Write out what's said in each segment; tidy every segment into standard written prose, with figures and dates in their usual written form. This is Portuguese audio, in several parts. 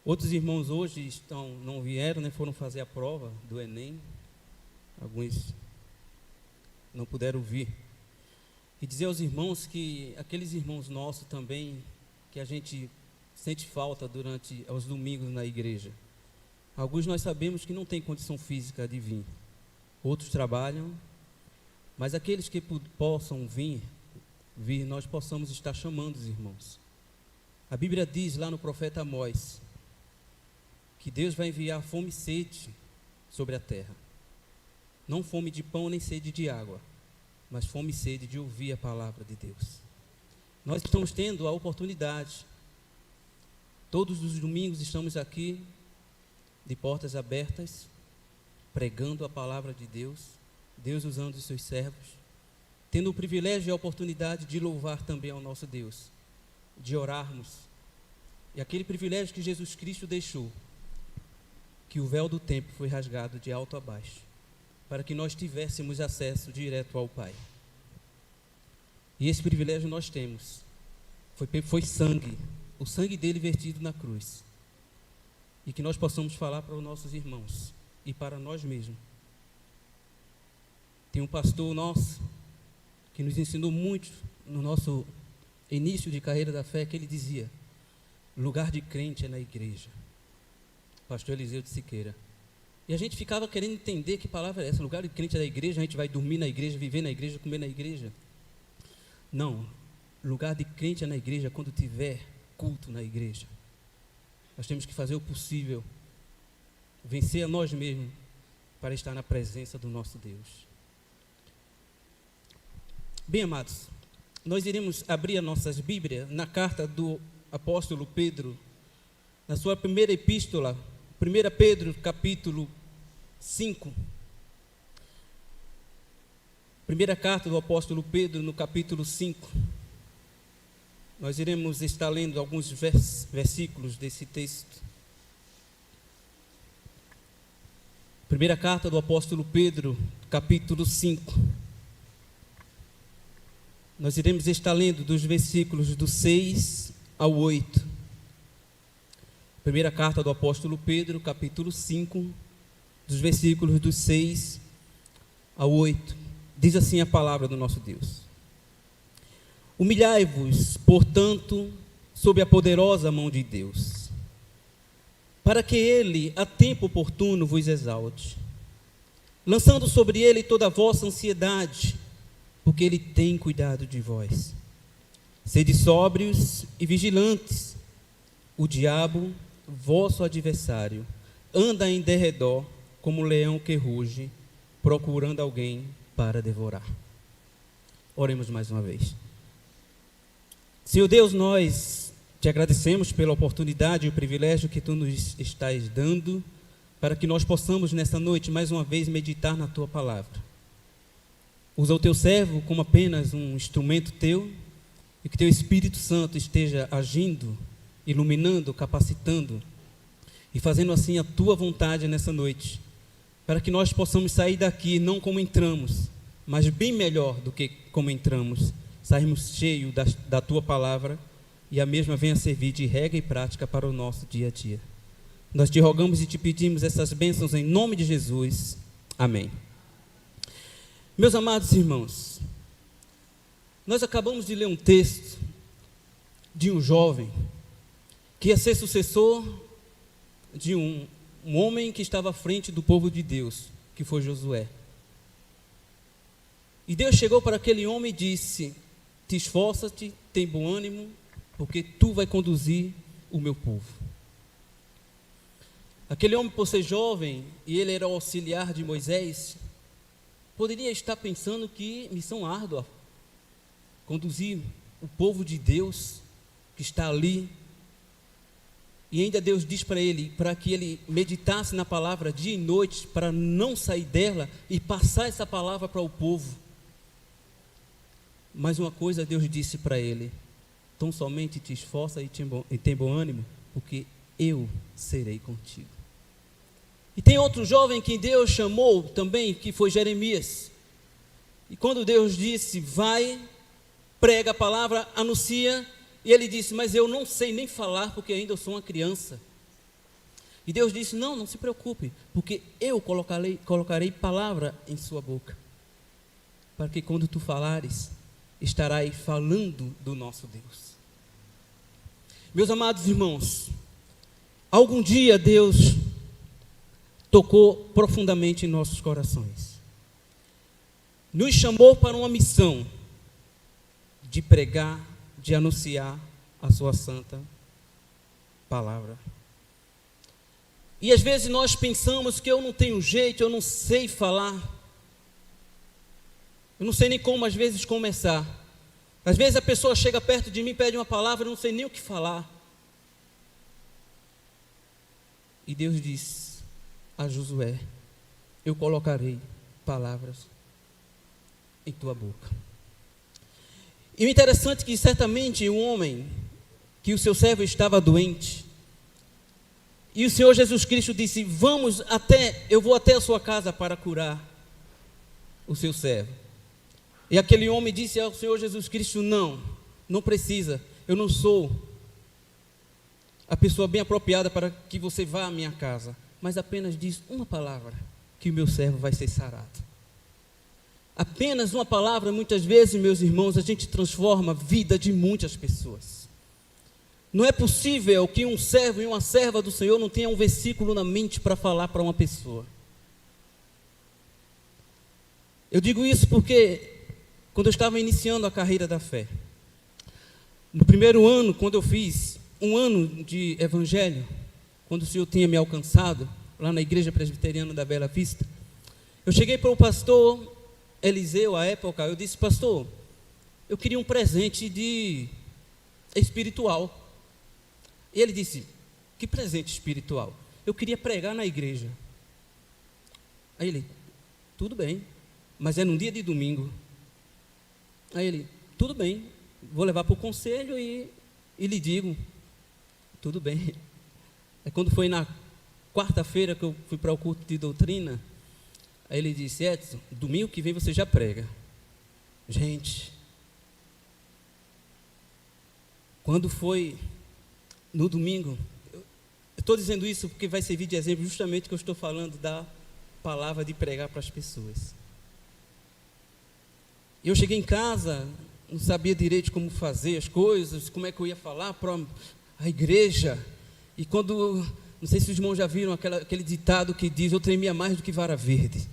Outros irmãos hoje não vieram, né, foram fazer a prova do Enem. Alguns não puderam vir. E dizer aos irmãos que aqueles irmãos nossos também, que a gente sente falta durante os domingos na igreja. Alguns nós sabemos que não têm condição física de vir. Outros trabalham, mas aqueles que possam vir, nós possamos estar chamando os irmãos. A Bíblia diz lá no profeta Amós que Deus vai enviar fome e sede sobre a terra. Não fome de pão nem sede de água, mas fome e sede de ouvir a palavra de Deus. Nós estamos tendo a oportunidade. Todos os domingos estamos aqui, de portas abertas, pregando a palavra de Deus, Deus usando os seus servos, tendo o privilégio e a oportunidade de louvar também ao nosso Deus, de orarmos. E aquele privilégio que Jesus Cristo deixou, que o véu do templo foi rasgado de alto a baixo, para que nós tivéssemos acesso direto ao Pai. E esse privilégio nós temos. Foi sangue, o sangue dele vertido na cruz. E que nós possamos falar para os nossos irmãos e para nós mesmos. Tem um pastor nosso que nos ensinou muito no nosso início de carreira da fé, que ele dizia: lugar de crente é na igreja. Pastor Eliseu de Siqueira. E a gente ficava querendo entender que palavra é essa. Lugar de crente é na igreja, a gente vai dormir na igreja, viver na igreja, comer na igreja. Não, lugar de crente é na igreja quando tiver culto na igreja. Nós temos que fazer o possível, vencer a nós mesmos, para estar na presença do nosso Deus. Bem, amados, nós iremos abrir as nossas Bíblias na carta do apóstolo Pedro, na sua primeira epístola, 1 Pedro, capítulo 5. Primeira carta do apóstolo Pedro, no capítulo 5. Nós iremos estar lendo alguns versículos desse texto. Primeira carta do apóstolo Pedro, capítulo 5. Nós iremos estar lendo dos versículos do 6 ao 8. Primeira carta do apóstolo Pedro, capítulo 5, dos versículos do 6 ao 8. Diz assim a palavra do nosso Deus: humilhai-vos, portanto, sob a poderosa mão de Deus, para que ele, a tempo oportuno, vos exalte, lançando sobre ele toda a vossa ansiedade, porque ele tem cuidado de vós. Sede sóbrios e vigilantes. O diabo, vosso adversário, anda em derredor como um leão que ruge, procurando alguém para devorar. Oremos mais uma vez. Senhor Deus, nós te agradecemos pela oportunidade e o privilégio que tu nos estás dando, para que nós possamos nessa noite mais uma vez meditar na tua palavra. Usa o teu servo como apenas um instrumento teu, e que teu Espírito Santo esteja agindo, iluminando, capacitando e fazendo assim a tua vontade nessa noite, para que nós possamos sair daqui não como entramos, mas bem melhor do que como entramos, sairmos cheios da tua palavra e a mesma venha servir de regra e prática para o nosso dia a dia. Nós te rogamos e te pedimos essas bênçãos em nome de Jesus. Amém. Meus amados irmãos, nós acabamos de ler um texto de um jovem que ia ser sucessor de um homem que estava à frente do povo de Deus, que foi Josué. E Deus chegou para aquele homem e disse: te esforça-te, tem bom ânimo, porque tu vai conduzir o meu povo. Aquele homem, por ser jovem, e ele era o auxiliar de Moisés, poderia estar pensando que missão árdua, conduzir o povo de Deus que está ali. E ainda Deus diz para ele, para que ele meditasse na palavra dia e noite, para não sair dela e passar essa palavra para o povo. Mas uma coisa Deus disse para ele: tão somente te esforça e tem bom ânimo, porque eu serei contigo. E tem outro jovem que Deus chamou também, que foi Jeremias. E quando Deus disse: vai, prega a palavra, anuncia, e ele disse: mas eu não sei nem falar, porque ainda eu sou uma criança. E Deus disse: não, não se preocupe, porque eu colocarei palavra em sua boca, para que quando tu falares, estarás falando do nosso Deus. Meus amados irmãos, algum dia Deus tocou profundamente em nossos corações, nos chamou para uma missão de pregar, de anunciar a sua santa palavra. E às vezes nós pensamos que eu não tenho jeito, eu não sei falar, eu não sei nem como às vezes começar. Às vezes a pessoa chega perto de mim, pede uma palavra, eu não sei nem o que falar. E Deus diz a Josué: eu colocarei palavras em tua boca. E o interessante é que certamente o homem, que o seu servo estava doente, e o Senhor Jesus Cristo disse: eu vou até a sua casa para curar o seu servo. E aquele homem disse ao Senhor Jesus Cristo: não precisa, eu não sou a pessoa bem apropriada para que você vá à minha casa, mas apenas diz uma palavra, que o meu servo vai ser sarado. Apenas uma palavra, muitas vezes, meus irmãos, a gente transforma a vida de muitas pessoas. Não é possível que um servo e uma serva do Senhor não tenham um versículo na mente para falar para uma pessoa. Eu digo isso porque, quando eu estava iniciando a carreira da fé, no primeiro ano, quando eu fiz um ano de evangelho, quando o Senhor tinha me alcançado, lá na igreja presbiteriana da Bela Vista, eu cheguei para o pastor Eliseu, à época, eu disse: pastor, eu queria um presente espiritual. E ele disse: que presente espiritual? Eu queria pregar na igreja. Aí ele: tudo bem, mas é num dia de domingo. Aí ele: tudo bem, vou levar para o conselho e lhe digo. Tudo bem. Aí quando foi na quarta-feira que eu fui para o culto de doutrina, aí ele disse: Edson, domingo que vem você já prega. Gente, quando foi no domingo, eu estou dizendo isso porque vai servir de exemplo justamente que eu estou falando da palavra de pregar para as pessoas. Eu cheguei em casa, não sabia direito como fazer as coisas, como é que eu ia falar para a igreja. E quando, não sei se os irmãos já viram aquele ditado que diz: eu tremia mais do que vara verde.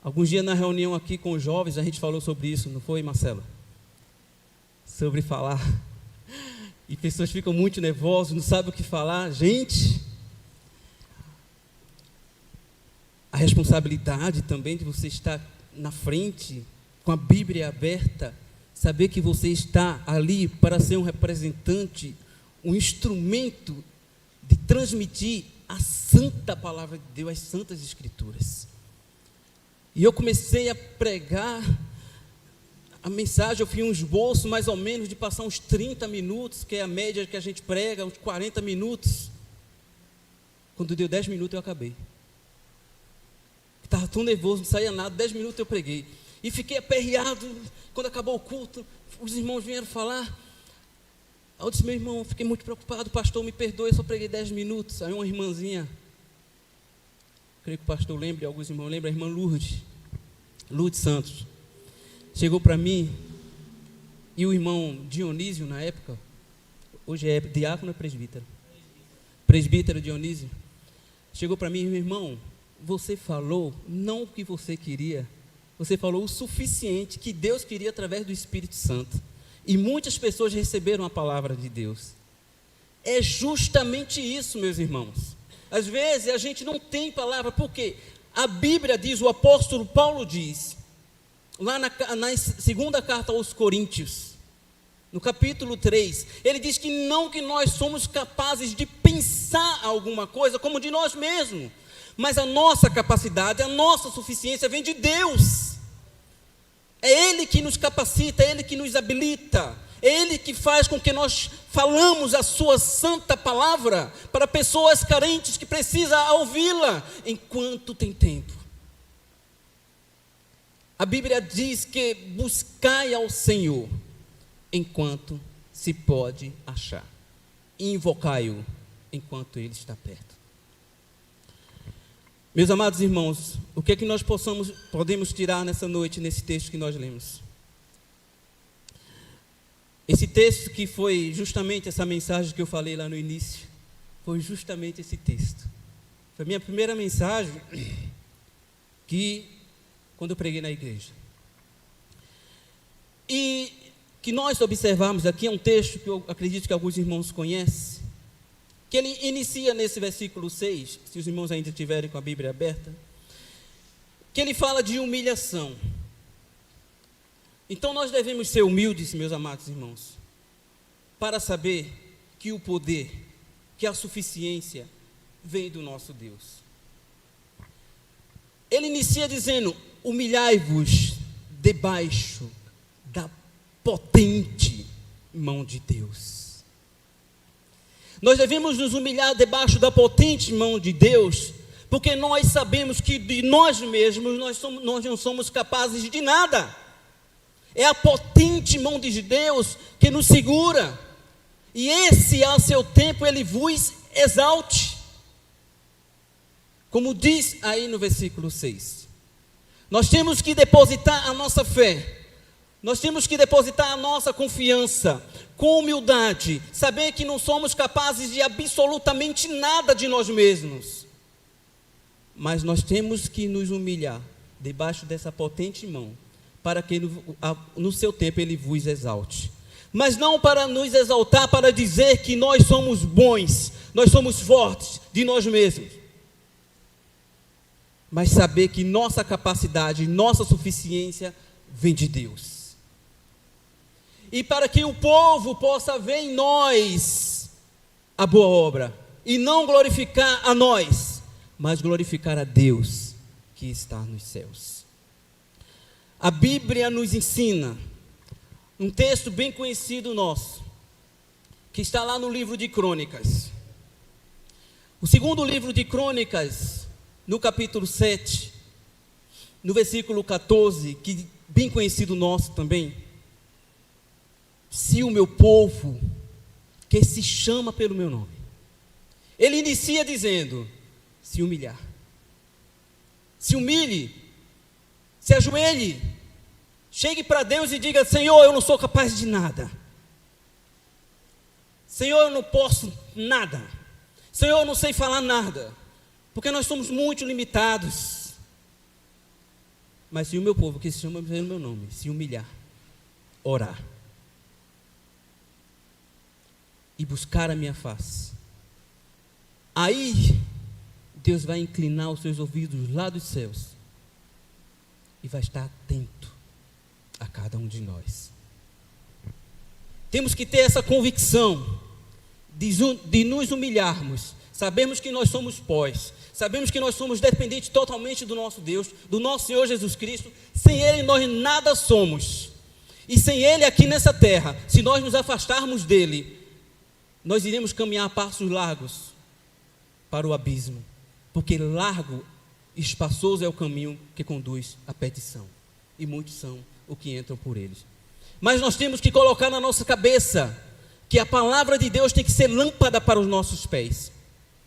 Alguns dias na reunião aqui com os jovens, a gente falou sobre isso, não foi, Marcelo? Sobre falar. E pessoas ficam muito nervosas, não sabem o que falar. Gente, a responsabilidade também de você estar na frente, com a Bíblia aberta, saber que você está ali para ser um representante, um instrumento de transmitir a santa palavra de Deus, as santas escrituras. E eu comecei a pregar a mensagem, eu fiz um esboço mais ou menos de passar uns 30 minutos, que é a média que a gente prega, uns 40 minutos. Quando deu 10 minutos eu acabei. Estava tão nervoso, não saía nada, 10 minutos eu preguei. E fiquei aperreado. Quando acabou o culto, os irmãos vieram falar. Aí eu disse: meu irmão, eu fiquei muito preocupado, pastor, me perdoe, eu só preguei 10 minutos. Aí uma irmãzinha, creio que o pastor lembre, alguns irmãos lembram, a irmã Lourdes Santos, chegou para mim, e o irmão Dionísio, na época, hoje é diácono ou presbítero? Presbítero Dionísio, chegou para mim: meu irmão, você falou não o que você queria, você falou o suficiente que Deus queria através do Espírito Santo. E muitas pessoas receberam a palavra de Deus. É justamente isso, meus irmãos. Às vezes a gente não tem palavra, porque a Bíblia diz, o apóstolo Paulo diz, lá na segunda carta aos Coríntios, no capítulo 3, ele diz que não que nós somos capazes de pensar alguma coisa como de nós mesmos, mas a nossa capacidade, a nossa suficiência vem de Deus. É Ele que nos capacita, é Ele que nos habilita, é Ele que faz com que nós falamos a sua santa palavra para pessoas carentes que precisam ouvi-la enquanto tem tempo. A Bíblia diz que buscai ao enquanto se pode achar, invocai-o enquanto Ele está perto. Meus amados irmãos, o que é que nós podemos tirar nessa noite, nesse texto que nós lemos? Esse texto que foi justamente essa mensagem que eu falei lá no início, foi justamente esse texto. Foi a minha primeira mensagem quando eu preguei na igreja. E que nós observamos aqui é um texto que eu acredito que alguns irmãos conhecem, que ele inicia nesse versículo 6, se os irmãos ainda tiverem com a Bíblia aberta, que ele fala de humilhação. Então nós devemos ser humildes, meus amados irmãos, para saber que o poder, que a suficiência vem do nosso Deus. Ele inicia dizendo: humilhai-vos debaixo da potente mão de Deus. Nós devemos nos humilhar debaixo da potente mão de Deus, porque nós sabemos que de nós mesmos nós não somos capazes de nada. É a potente mão de Deus que nos segura, e esse a seu tempo Ele vos exalte. Como diz aí no versículo 6, nós temos que depositar a nossa fé, nós temos que depositar a nossa confiança, com humildade, saber que não somos capazes de absolutamente nada de nós mesmos, mas nós temos que nos humilhar debaixo dessa potente mão, para que no seu tempo Ele vos exalte. Mas não para nos exaltar, para dizer que nós somos bons, nós somos fortes de nós mesmos, mas saber que nossa capacidade, nossa suficiência vem de Deus. E para que o povo possa ver em nós a boa obra, e não glorificar a nós, mas glorificar a Deus que está nos céus. A Bíblia nos ensina um texto bem conhecido nosso, que está lá no livro de Crônicas. O segundo livro de Crônicas, no capítulo 7, no versículo 14, que bem conhecido nosso também. Se o meu povo, que se chama pelo meu nome, ele inicia dizendo: se humilhar, se humilhe, se ajoelhe, chegue para Deus e diga: Senhor, eu não sou capaz de nada, Senhor, eu não posso nada, Senhor, eu não sei falar nada, porque nós somos muito limitados. Mas se o meu povo, que se chama pelo meu nome, se humilhar, orar e buscar a minha face, aí Deus vai inclinar os seus ouvidos lá dos céus e vai estar atento a cada um de nós. Temos que ter essa convicção de nos humilharmos. Sabemos que nós somos pós, sabemos que nós somos dependentes totalmente do nosso Deus, do nosso Senhor Jesus Cristo. Sem Ele nós nada somos, e sem Ele aqui nessa terra, se nós nos afastarmos dEle, nós iremos caminhar a passos largos para o abismo, porque largo e espaçoso é o caminho que conduz à perdição, e muitos são os que entram por eles. Mas nós temos que colocar na nossa cabeça que a palavra de Deus tem que ser lâmpada para os nossos pés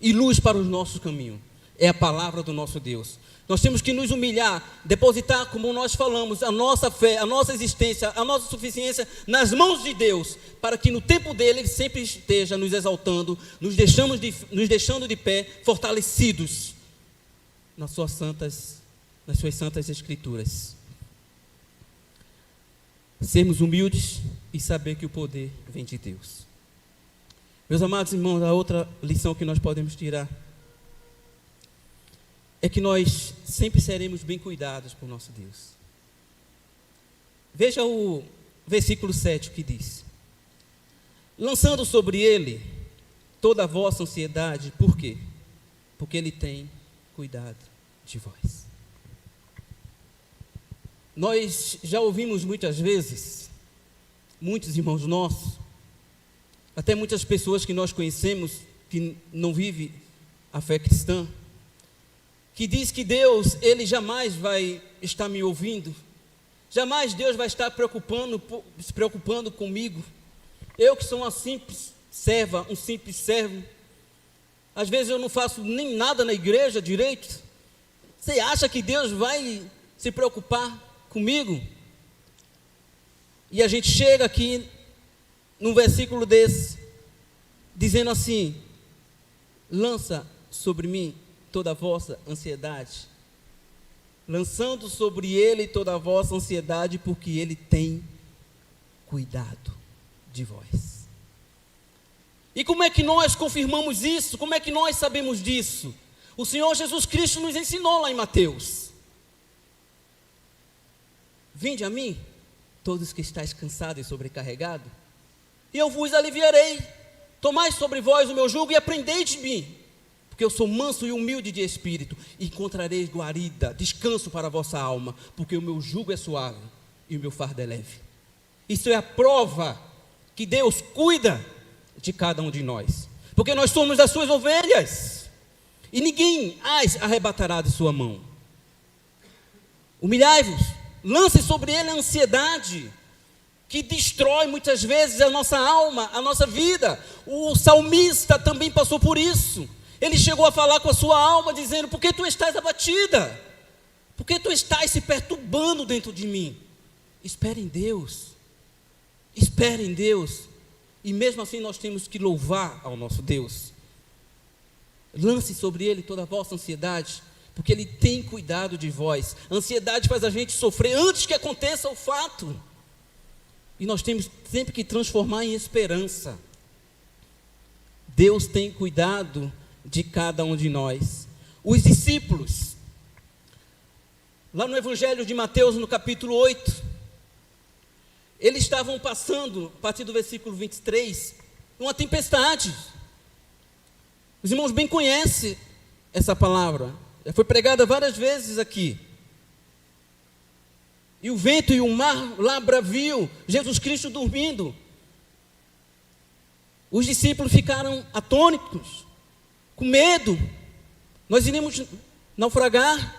e luz para os nossos caminhos. É a palavra do nosso Deus. Nós temos que nos humilhar, depositar, como nós falamos, a nossa fé, a nossa existência, a nossa suficiência nas mãos de Deus, para que no tempo dele Ele sempre esteja nos exaltando, nos deixando de pé, fortalecidos nas suas santas escrituras. Sermos humildes e saber que o poder vem de Deus. Meus amados irmãos, a outra lição que nós podemos tirar é que nós sempre seremos bem cuidados por nosso Deus. Veja o versículo 7 que diz: lançando sobre Ele toda a vossa ansiedade. Por quê? Porque Ele tem cuidado de vós. Nós já ouvimos muitas vezes, muitos irmãos nossos, até muitas pessoas que nós conhecemos, que não vivem a fé cristã, que diz que Deus, Ele jamais vai estar me ouvindo, jamais Deus vai estar se preocupando comigo, eu que sou uma simples serva, um simples servo, Às vezes eu não faço nem nada na igreja direito. Você acha que Deus vai se preocupar comigo? E a gente chega aqui num versículo desse, dizendo assim: lança sobre mim toda a vossa ansiedade, lançando sobre ele toda a vossa ansiedade, porque ele tem cuidado de vós. E como é que nós confirmamos isso? Como é que nós sabemos disso? O Senhor Jesus Cristo nos ensinou lá em Mateus: vinde a mim, todos que estáis cansados e sobrecarregados, e eu vos aliviarei. Tomai sobre vós o meu jugo e aprendei de mim, porque eu sou manso e humilde de espírito, e encontrareis guarida, descanso para a vossa alma, porque o meu jugo é suave e o meu fardo é leve. Isso é a prova que Deus cuida de cada um de nós, porque nós somos as suas ovelhas, e ninguém as arrebatará de sua mão. Humilhai-vos, lance sobre ele a ansiedade, que destrói muitas vezes a nossa alma, a nossa vida. O salmista também passou por isso. Ele chegou a falar com a sua alma, dizendo: por que tu estás abatida? Por que tu estás se perturbando dentro de mim? Espere em Deus, espere em Deus. E mesmo assim nós temos que louvar ao nosso Deus. Lance sobre ele toda a vossa ansiedade, porque ele tem cuidado de vós. A ansiedade faz a gente sofrer antes que aconteça o fato, e nós temos sempre que transformar em esperança. Deus tem cuidado de cada um de nós. Os discípulos, lá no Evangelho de Mateus, no capítulo 8, eles estavam passando, a partir do versículo 23, uma tempestade. Os irmãos bem conhecem essa palavra, já foi pregada várias vezes aqui. E o vento e o mar lá bravio, Jesus Cristo dormindo. Os discípulos ficaram atônitos, com medo. Nós iremos naufragar.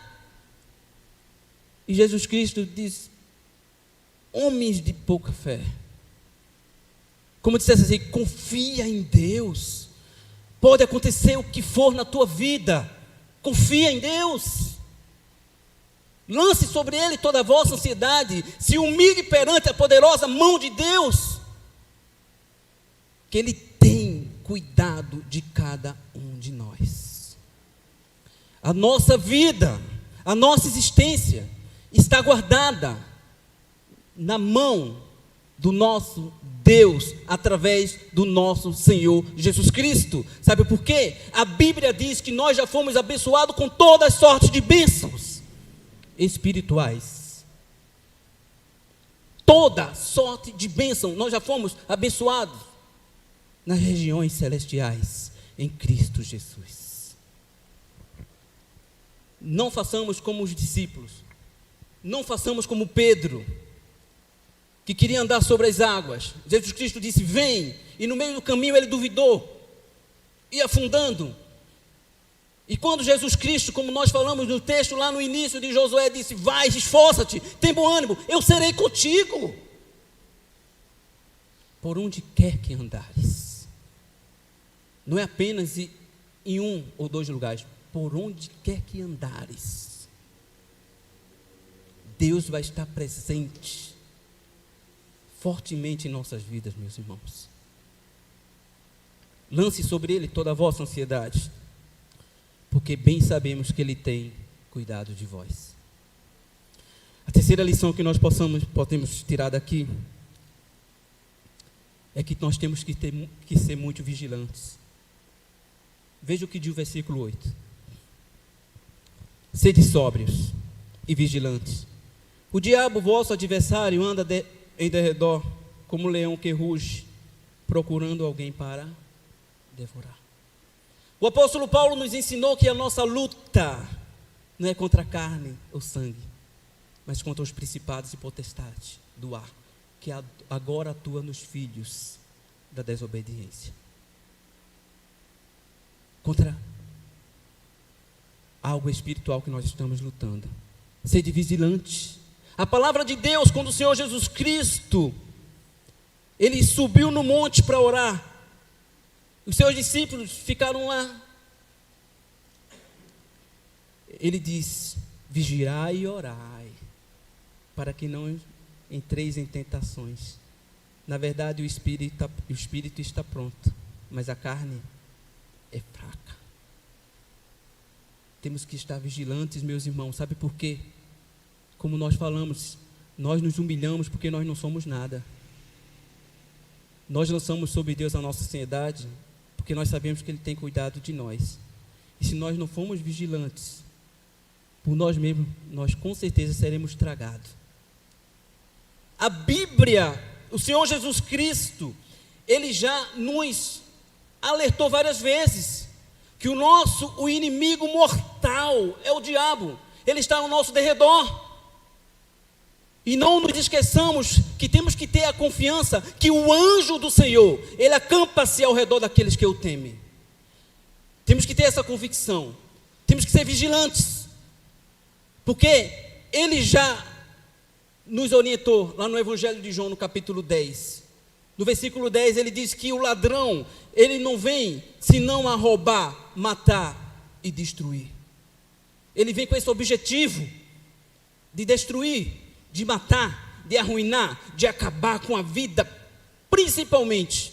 E Jesus Cristo diz: homens de pouca fé. Como dissesse assim: confia em Deus. Pode acontecer o que for na tua vida, confia em Deus. Lance sobre ele toda a vossa ansiedade, se humilhe perante a poderosa mão de Deus, que ele tem cuidado de cada um de nós. A nossa vida, a nossa existência está guardada na mão do nosso Deus, através do nosso Senhor Jesus Cristo. Sabe por quê? A Bíblia diz que nós já fomos abençoados com todas as sortes de bênçãos espirituais. Toda sorte de bênção, nós já fomos abençoados nas regiões celestiais, em Cristo Jesus. Não façamos como os discípulos, não façamos como Pedro, que queria andar sobre as águas. Jesus Cristo disse: vem, e no meio do caminho ele duvidou, ia afundando. E quando Jesus Cristo, como nós falamos no texto lá no início de Josué, disse: vai, esforça-te, tem bom ânimo, eu serei contigo, por onde quer que andares. Não é apenas em um ou dois lugares, por onde quer que andares, Deus vai estar presente fortemente em nossas vidas, meus irmãos. Lance sobre ele toda a vossa ansiedade, porque bem sabemos que ele tem cuidado de vós. A terceira lição que nós podemos tirar daqui é que nós temos que ser muito vigilantes. Veja o que diz o versículo 8: sede sóbrios e vigilantes. O diabo, vosso adversário, anda em derredor como um leão que ruge, procurando alguém para devorar. O apóstolo Paulo nos ensinou que a nossa luta não é contra a carne ou sangue, mas contra os principados e potestades do ar, que agora atua nos filhos da desobediência. Contra algo espiritual que nós estamos lutando. Sede vigilante. A palavra de Deus, quando o Senhor Jesus Cristo, ele subiu no monte para orar, os seus discípulos ficaram lá ele diz: vigiai e orai, para que não entreis em tentações. Na verdade, o espírito está pronto, mas a carne é fraca. Temos que estar vigilantes, meus irmãos. Sabe por quê? Como nós falamos, nós nos humilhamos porque nós não somos nada. Nós lançamos sobre Deus a nossa ansiedade porque nós sabemos que Ele tem cuidado de nós. E se nós não formos vigilantes por nós mesmos, nós com certeza seremos tragados. A Bíblia, o Senhor Jesus Cristo, Ele já nos alertou várias vezes que o inimigo mortal é o diabo. Ele está ao nosso derredor. E não nos esqueçamos que temos que ter a confiança que o anjo do Senhor, ele acampa-se ao redor daqueles que o temem. Temos que ter essa convicção. Temos que ser vigilantes. Porque ele já nos orientou lá no Evangelho de João, no capítulo 10. No versículo 10 ele diz que o ladrão, ele não vem senão a roubar, matar e destruir. Ele vem com esse objetivo de destruir, de matar, de arruinar, de acabar com a vida, principalmente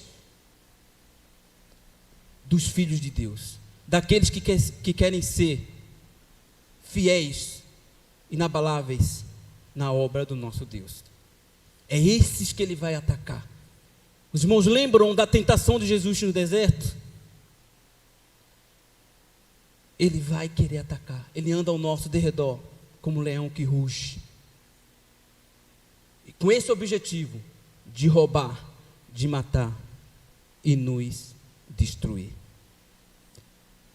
dos filhos de Deus, daqueles que querem ser fiéis, inabaláveis na obra do nosso Deus. É esses que ele vai atacar. Os irmãos lembram da tentação de Jesus no deserto? Ele vai querer atacar. Ele anda ao nosso derredor como um leão que ruge. E com esse objetivo de roubar, de matar e nos destruir.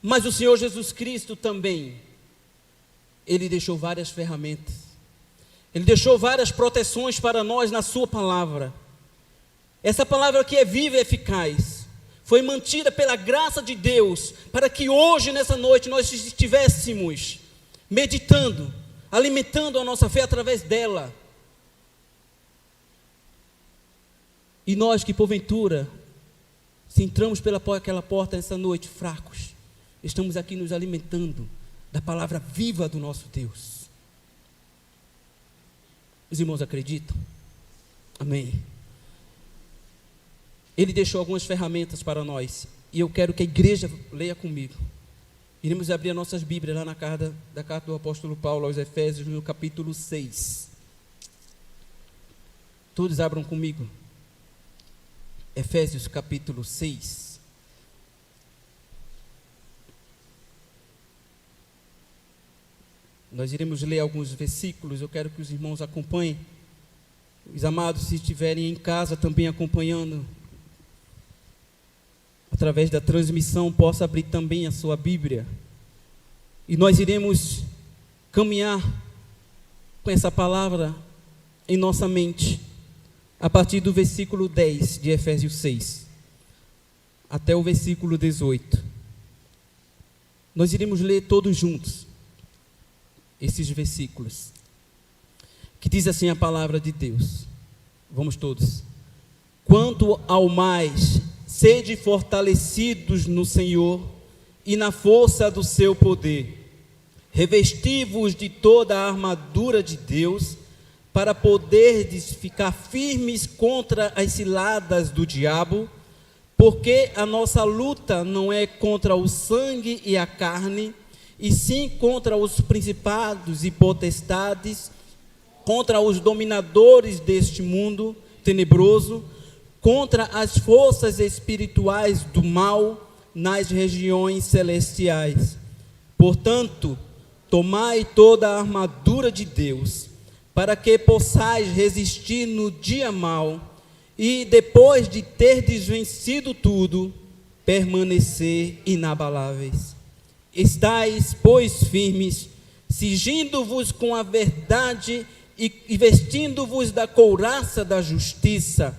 Mas o Senhor Jesus Cristo também, Ele deixou várias ferramentas. Ele deixou várias proteções para nós na sua palavra. Essa palavra que é viva e eficaz, foi mantida pela graça de Deus, para que hoje, nessa noite, nós estivéssemos meditando, alimentando a nossa fé através dela. E nós que porventura, se entramos aquela porta nessa noite fracos, estamos aqui nos alimentando da palavra viva do nosso Deus. Os irmãos acreditam? Amém. Ele deixou algumas ferramentas para nós, e eu quero que a igreja leia comigo. Iremos abrir as nossas Bíblias lá na carta do apóstolo Paulo aos Efésios, no capítulo 6. Todos abram comigo. Efésios capítulo 6. Nós iremos ler alguns versículos, eu quero que os irmãos acompanhem. Os amados, se estiverem em casa também acompanhando, através da transmissão, possa abrir também a sua Bíblia. E nós iremos caminhar com essa palavra em nossa mente, a partir do versículo 10 de Efésios 6, até o versículo 18. Nós iremos ler todos juntos esses versículos, que diz assim a palavra de Deus. Vamos todos. Quanto ao mais, sede fortalecidos no Senhor e na força do seu poder, revesti-vos de toda a armadura de Deus, para poderdes ficar firmes contra as ciladas do diabo, porque a nossa luta não é contra o sangue e a carne, e sim contra os principados e potestades, contra os dominadores deste mundo tenebroso, contra as forças espirituais do mal nas regiões celestiais. Portanto, tomai toda a armadura de Deus, para que possais resistir no dia mau, e depois de terdes vencido tudo, permanecer inabaláveis. Estais, pois, firmes, cingindo-vos com a verdade e vestindo-vos da couraça da justiça,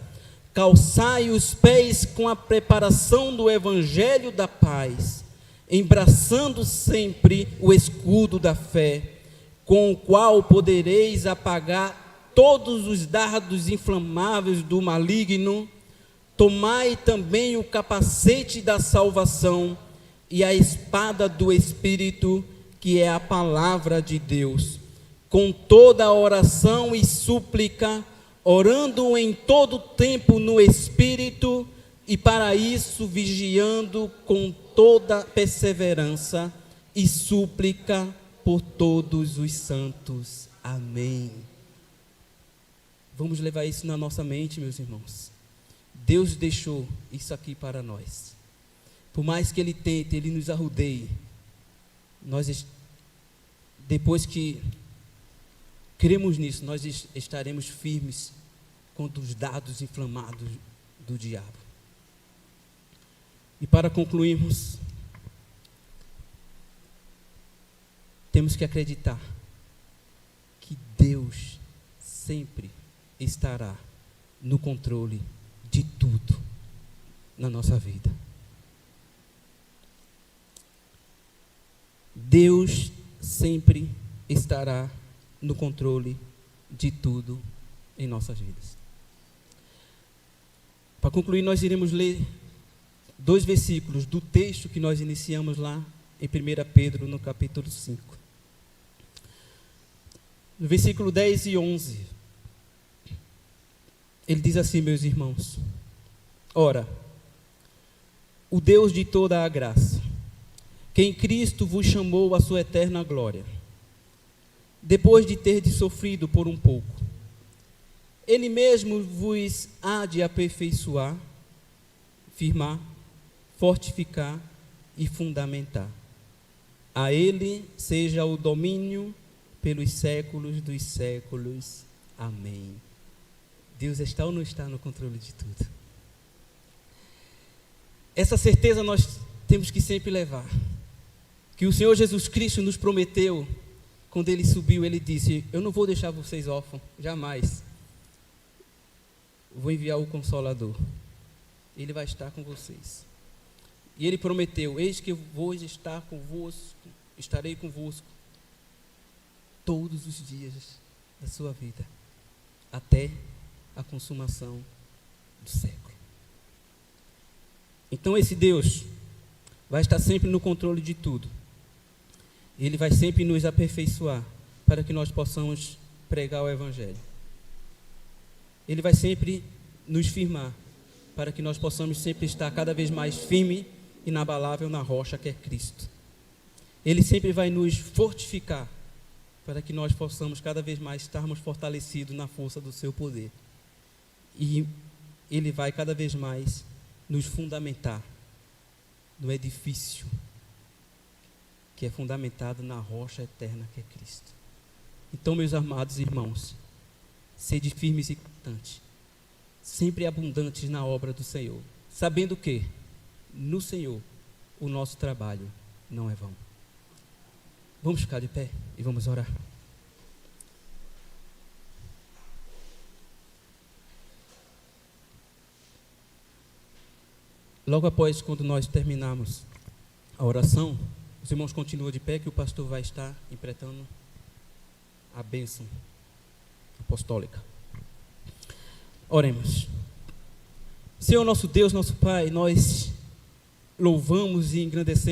calçai os pés com a preparação do evangelho da paz, embraçando sempre o escudo da fé, com o qual podereis apagar todos os dardos inflamáveis do maligno. Tomai também o capacete da salvação e a espada do Espírito, que é a palavra de Deus, com toda a oração e súplica, orando em todo tempo no Espírito, e para isso vigiando com toda perseverança e súplica por todos os santos. Amém. Vamos levar isso na nossa mente, meus irmãos. Deus deixou isso aqui para nós. Por mais que Ele tente, Ele nos arrodeie, depois que cremos nisso, nós estaremos firmes contra os dardos inflamados do diabo. E para concluirmos, temos que acreditar que Deus sempre estará no controle de tudo na nossa vida. Deus sempre estará no controle de tudo em nossas vidas. Para concluir, nós iremos ler 2 versículos do texto que nós iniciamos lá em 1 Pedro, no capítulo 5. No versículo 10 e 11, ele diz assim, meus irmãos: ora, o Deus de toda a graça, que em Cristo vos chamou à sua eterna glória, depois de terdes sofrido por um pouco, Ele mesmo vos há de aperfeiçoar, firmar, fortificar e fundamentar. A Ele seja o domínio pelos séculos dos séculos. Amém. Deus está ou não está no controle de tudo? Essa certeza nós temos que sempre levar. Que o Senhor Jesus Cristo nos prometeu, quando Ele subiu, Ele disse: eu não vou deixar vocês órfãos, jamais. Vou enviar o Consolador. Ele vai estar com vocês. E Ele prometeu: eis que eu vou estar convosco, estarei convosco todos os dias da sua vida, até a consumação do século. Então esse Deus vai estar sempre no controle de tudo. Ele vai sempre nos aperfeiçoar para que nós possamos pregar o Evangelho. Ele vai sempre nos firmar para que nós possamos sempre estar cada vez mais firme e inabalável na rocha que é Cristo. Ele sempre vai nos fortificar para que nós possamos cada vez mais estarmos fortalecidos na força do seu poder. E Ele vai cada vez mais nos fundamentar no edifício que é fundamentado na rocha eterna que é Cristo. Então, meus amados irmãos, sede firmes e constantes, sempre abundantes na obra do Senhor, sabendo que no Senhor o nosso trabalho não é vão. Vamos ficar de pé e vamos orar. Logo após, quando nós terminarmos a oração, os irmãos continuam de pé, que o pastor vai estar interpretando a bênção apostólica. Oremos. Senhor nosso Deus, nosso Pai, nós louvamos e engrandecemos